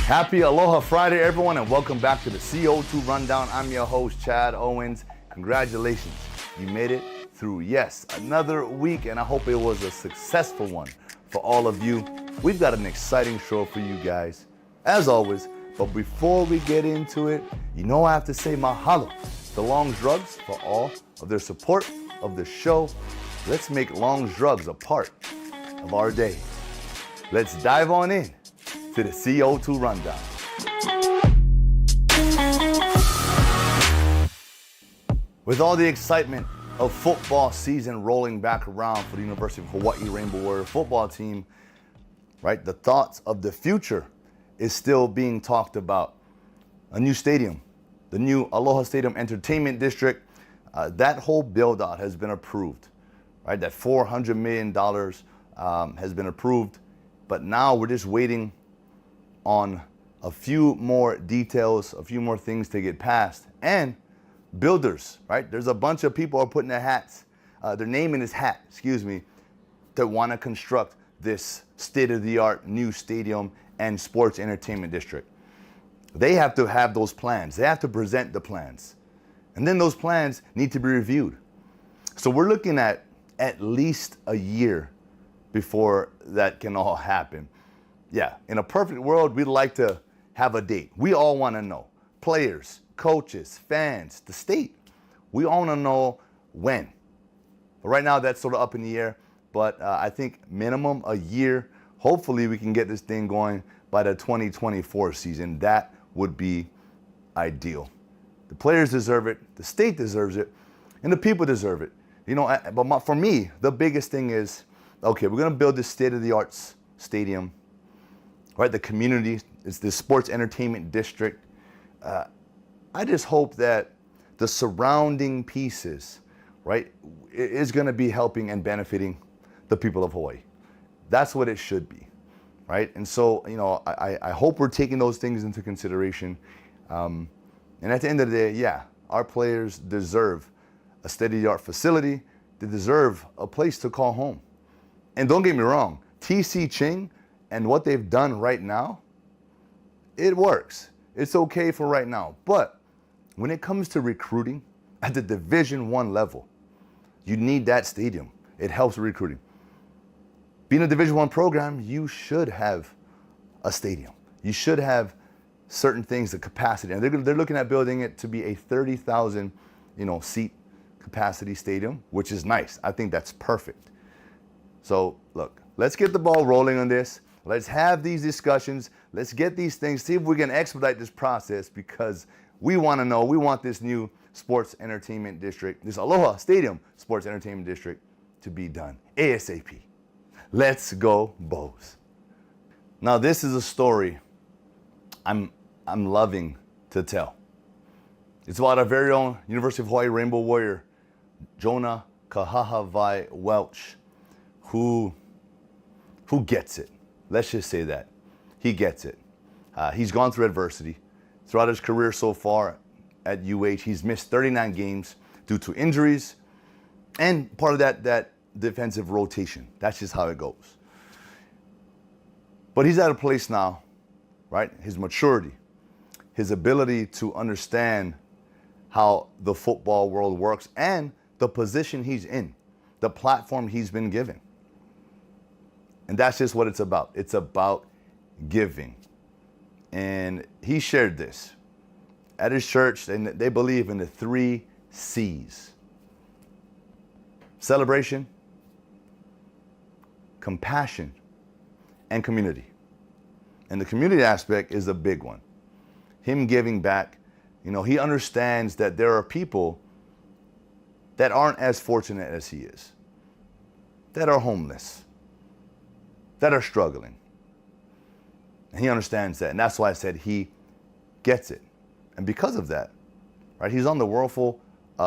Happy Aloha Friday, everyone, and welcome back to the CO2 Rundown. I'm your host, Chad Owens. Congratulations, you made it through, yes, another week, and I hope it was a successful one for all of you. We've got an exciting show for you guys, as always, but before we get into it, you know I have to say mahalo to Long's Drugs for all of their support of the show. Let's make Long's Drugs a part of our day. Let's dive on in to the CO2 Rundown. With all the excitement of football season rolling back around for the University of Hawaii Rainbow Warrior football team, right, the thoughts of the future is still being talked about. A new stadium, the new Aloha Stadium Entertainment District, that whole build-out has been approved, right? That $400 million has been approved, but now we're just waiting on a few more details, a few more things to get passed. And builders, right? There's a bunch of people who are putting their name in his hat, to want to construct this state-of-the-art new stadium and sports entertainment district. They have to have those plans. They have to present the plans. And then those plans need to be reviewed. So we're looking at least a year before that can all happen. Yeah, in a perfect world, we'd like to have a date. We all want to know. Players, coaches, fans, the state. We all want to know when. But right now, that's sort of up in the air. But I think minimum a year. Hopefully, we can get this thing going by the 2024 season. That would be ideal. The players deserve it. The state deserves it. And the people deserve it. You know, but for me, the biggest thing is, okay, we're going to build this state-of-the-art stadium. Right, the community, it's the sports entertainment district. I just hope that the surrounding pieces, right, is going to be helping and benefiting the people of Hawaii. That's what it should be, right? And so, you know, I hope we're taking those things into consideration. And at the end of the day, yeah, our players deserve a state-of-the-art facility. They deserve a place to call home. And don't get me wrong, TC Ching and what they've done right now, it works. It's okay for right now. But when it comes to recruiting at the Division I level, you need that stadium. It helps recruiting. Being a Division I program, you should have a stadium. You should have certain things, the capacity. And they're looking at building it to be a 30,000, seat capacity stadium, which is nice. I think that's perfect. So look, let's get the ball rolling on this. Let's have these discussions. Let's get these things, see if we can expedite this process, because we want to know, we want this new sports entertainment district, this Aloha Stadium sports entertainment district to be done ASAP. Let's go, Bows. Now, this is a story I'm loving to tell. It's about our very own University of Hawaii Rainbow Warrior, Jonah Kahahavai Welch, who gets it. Let's just say that. He gets it. He's gone through adversity. Throughout his career so far at UH, he's missed 39 games due to injuries, and part of that defensive rotation. That's just how it goes. But he's at a place now, right? His maturity, his ability to understand how the football world works and the position he's in, the platform he's been given. And that's just what it's about. It's about giving. And he shared this at his church, and they believe in the 3 C's. Celebration, compassion, and community. And the community aspect is a big one. Him giving back, he understands that there are people that aren't as fortunate as he is, that are homeless, that are struggling. And he understands that. And that's why I said he gets it. And because of that, right, he's on the Whirlpool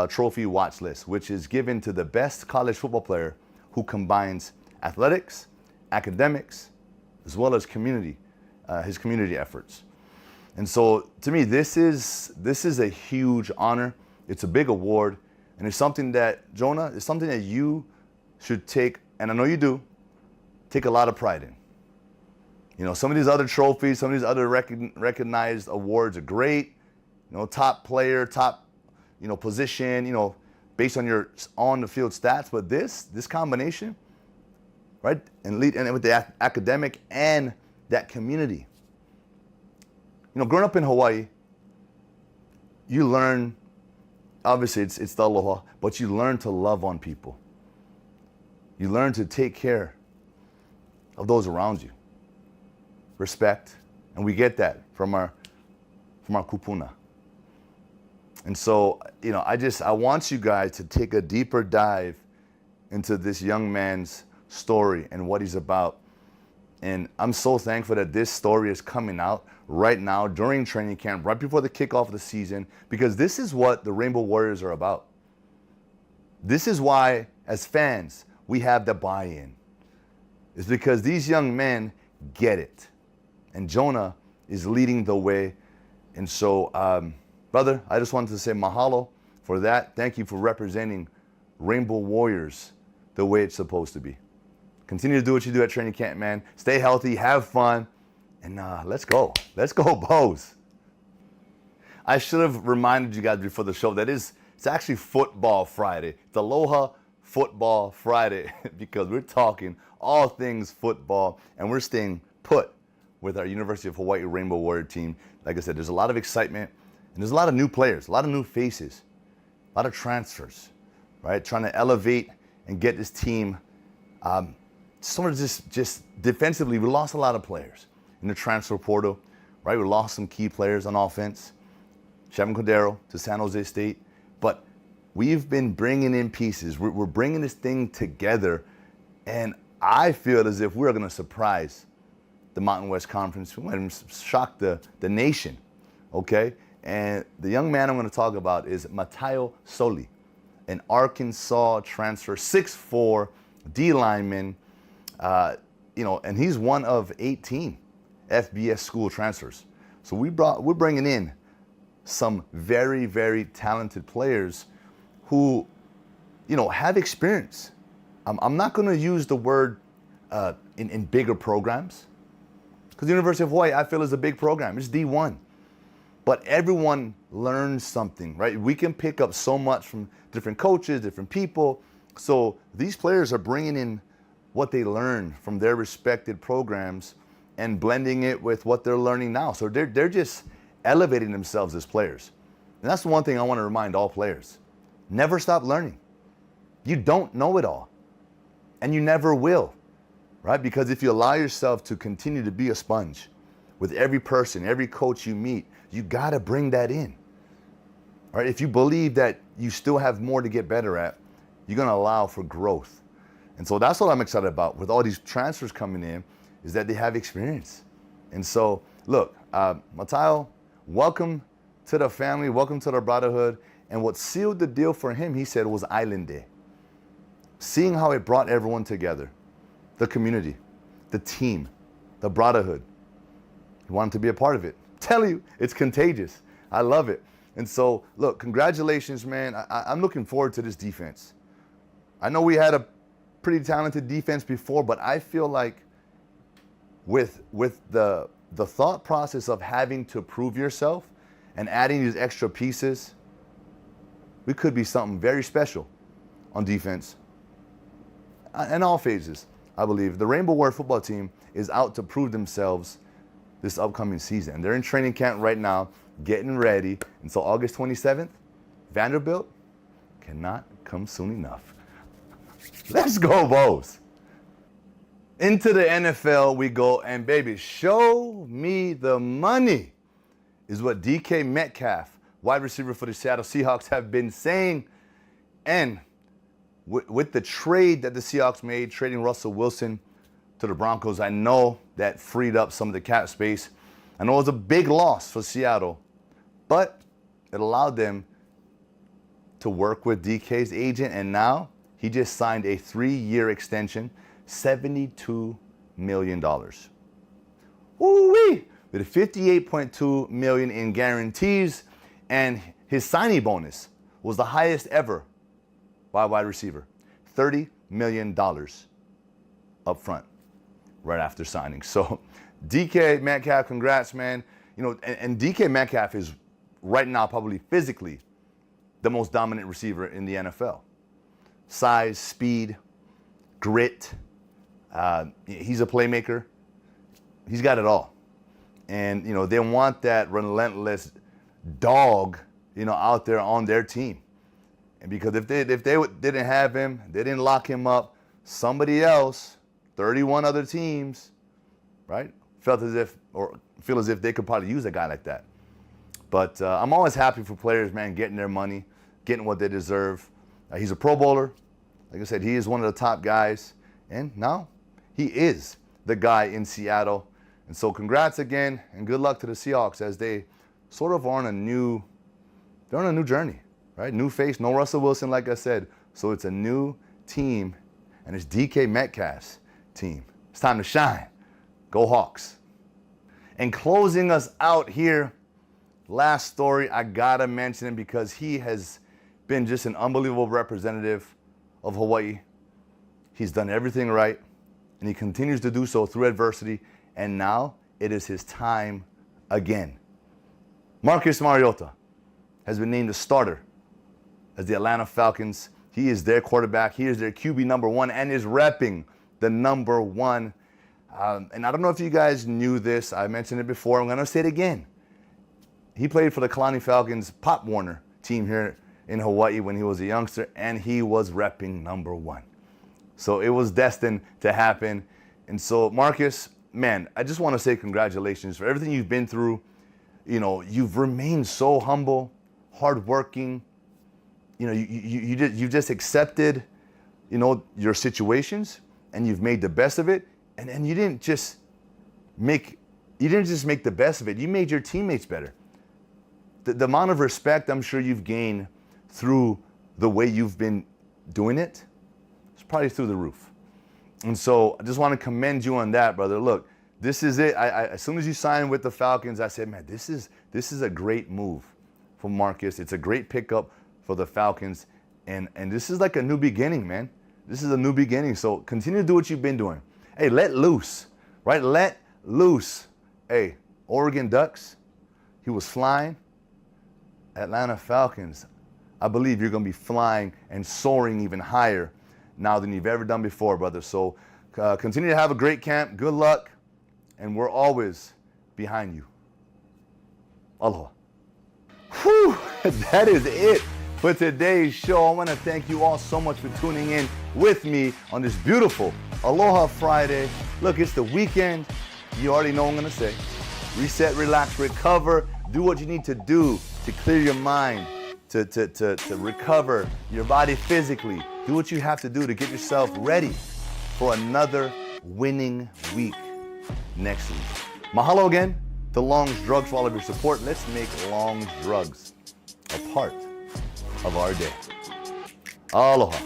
Trophy watch list, which is given to the best college football player who combines athletics, academics, as well as his community efforts. And so to me, this is a huge honor. It's a big award. And it's something that, Jonah, is something that you should take, and I know you do, take a lot of pride in. You know, some of these other trophies, some of these other recognized awards are great. You know, top player, top, you know, position, you know, based on your on the field stats. But this combination, right, and with the academic and that community. You know, growing up in Hawaii, you learn, obviously it's the aloha, but you learn to love on people. You learn to take care of those around you. Respect, and we get that from our kupuna. And so, you know, I want you guys to take a deeper dive into this young man's story and what he's about. And I'm so thankful that this story is coming out right now during training camp, right before the kickoff of the season, because this is what the Rainbow Warriors are about. This is why, as fans, we have the buy-in. It's because these young men get it. And Jonah is leading the way. And so, brother, I just wanted to say mahalo for that. Thank you for representing Rainbow Warriors the way it's supposed to be. Continue to do what you do at training camp, man. Stay healthy, have fun, and let's go. Let's go, Bows. I should have reminded you guys before the show that it's actually Football Friday. It's Aloha Football Friday because we're talking all things football, and we're staying put with our University of Hawaii Rainbow Warrior team. Like I said, there's a lot of excitement, and there's a lot of new players, a lot of new faces, a lot of transfers, right? Trying to elevate and get this team sort of just defensively. We lost a lot of players in the transfer portal, right? We lost some key players on offense. Chevin Cordero to San Jose State. But we've been bringing in pieces. We're bringing this thing together, and I feel as if we're going to surprise the Mountain West Conference. We might shock the nation, okay? And the young man I'm going to talk about is Mateo Soli, an Arkansas transfer, 6'4", D lineman, you know, and he's one of 18 FBS school transfers. So we're bringing in some very, very talented players who, you know, have experience. I'm not going to use the word in bigger programs, because the University of Hawaii, I feel, is a big program. It's D1. But everyone learns something, right? We can pick up so much from different coaches, different people. So these players are bringing in what they learned from their respected programs and blending it with what they're learning now. So they're just elevating themselves as players. And that's the one thing I want to remind all players. Never stop learning. You don't know it all. And you never will, right? Because if you allow yourself to continue to be a sponge with every person, every coach you meet, you got to bring that in. All right? If you believe that you still have more to get better at, you're going to allow for growth. And so that's what I'm excited about with all these transfers coming in, is that they have experience. And so, look, Mateo, welcome to the family, welcome to the brotherhood. And what sealed the deal for him, he said, was Island Day. Seeing how it brought everyone together, the community, the team, the brotherhood. He wanted to be a part of it. Tell you, it's contagious. I love it. And so, look, congratulations, man. I'm looking forward to this defense. I know we had a pretty talented defense before, but I feel like with the thought process of having to prove yourself and adding these extra pieces, we could be something very special on defense in all phases. I believe the Rainbow Warrior football team is out to prove themselves this upcoming season. They're in training camp right now, getting ready. And so August 27th, Vanderbilt cannot come soon enough. Let's go, Bows. Into the NFL we go, and baby, show me the money is what DK Metcalf, wide receiver for the Seattle Seahawks, have been saying. And with the trade that the Seahawks made, trading Russell Wilson to the Broncos, I know that freed up some of the cap space. I know it was a big loss for Seattle, but it allowed them to work with DK's agent, and now he just signed a 3-year extension, $72 million. Woo-wee! With $58.2 million in guarantees, and his signing bonus was the highest ever by a wide receiver, $30 million up front right after signing. So DK Metcalf, congrats, man. You know, and DK Metcalf is right now probably physically the most dominant receiver in the NFL. Size, speed, grit. He's a playmaker. He's got it all. And, you know, they want that relentless dog, you know, out there on their team. And because if they didn't have him, they didn't lock him up, somebody else, 31 other teams, right, feel as if they could probably use a guy like that. But I'm always happy for players, man, getting their money, getting what they deserve. He's a Pro Bowler. Like I said, he is one of the top guys. And now he is the guy in Seattle. And so congrats again, and good luck to the Seahawks as they sort of are on a new journey, right? New face, no Russell Wilson, like I said. So it's a new team, and it's DK Metcalf's team. It's time to shine. Go Hawks. And closing us out here, last story, I gotta mention him because he has been just an unbelievable representative of Hawaii. He's done everything right, and he continues to do so through adversity. And now it is his time again. Marcus Mariota has been named the starter as the Atlanta Falcons. He is their quarterback. He is their QB number one and is repping the number one. And I don't know if you guys knew this. I mentioned it before. I'm going to say it again. He played for the Kalani Falcons Pop Warner team here in Hawaii when he was a youngster, and he was repping number one. So it was destined to happen. And so, Marcus, man, I just want to say congratulations for everything you've been through. You know, you've remained so humble, hardworking. You know, you just accepted, you know, your situations, and you've made the best of it. And you didn't just make the best of it. You made your teammates better. The amount of respect I'm sure you've gained through the way you've been doing it is probably through the roof. And so I just want to commend you on that, brother. Look, this is it. As soon as you signed with the Falcons, I said, man, this is a great move for Marcus. It's a great pickup for the Falcons. And this is like a new beginning, man. This is a new beginning. So continue to do what you've been doing. Hey, let loose, right? Let loose. Hey, Oregon Ducks, he was flying. Atlanta Falcons, I believe you're going to be flying and soaring even higher now than you've ever done before, brother. So continue to have a great camp. Good luck. And we're always behind you. Aloha. Whew, that is it for today's show. I want to thank you all so much for tuning in with me on this beautiful Aloha Friday. Look, it's the weekend. You already know what I'm going to say. Reset, relax, recover. Do what you need to do to clear your mind, to recover your body physically. Do what you have to do to get yourself ready for another winning week next week. Mahalo again to Long's Drugs for all of your support. Let's make Long's Drugs a part of our day. Aloha.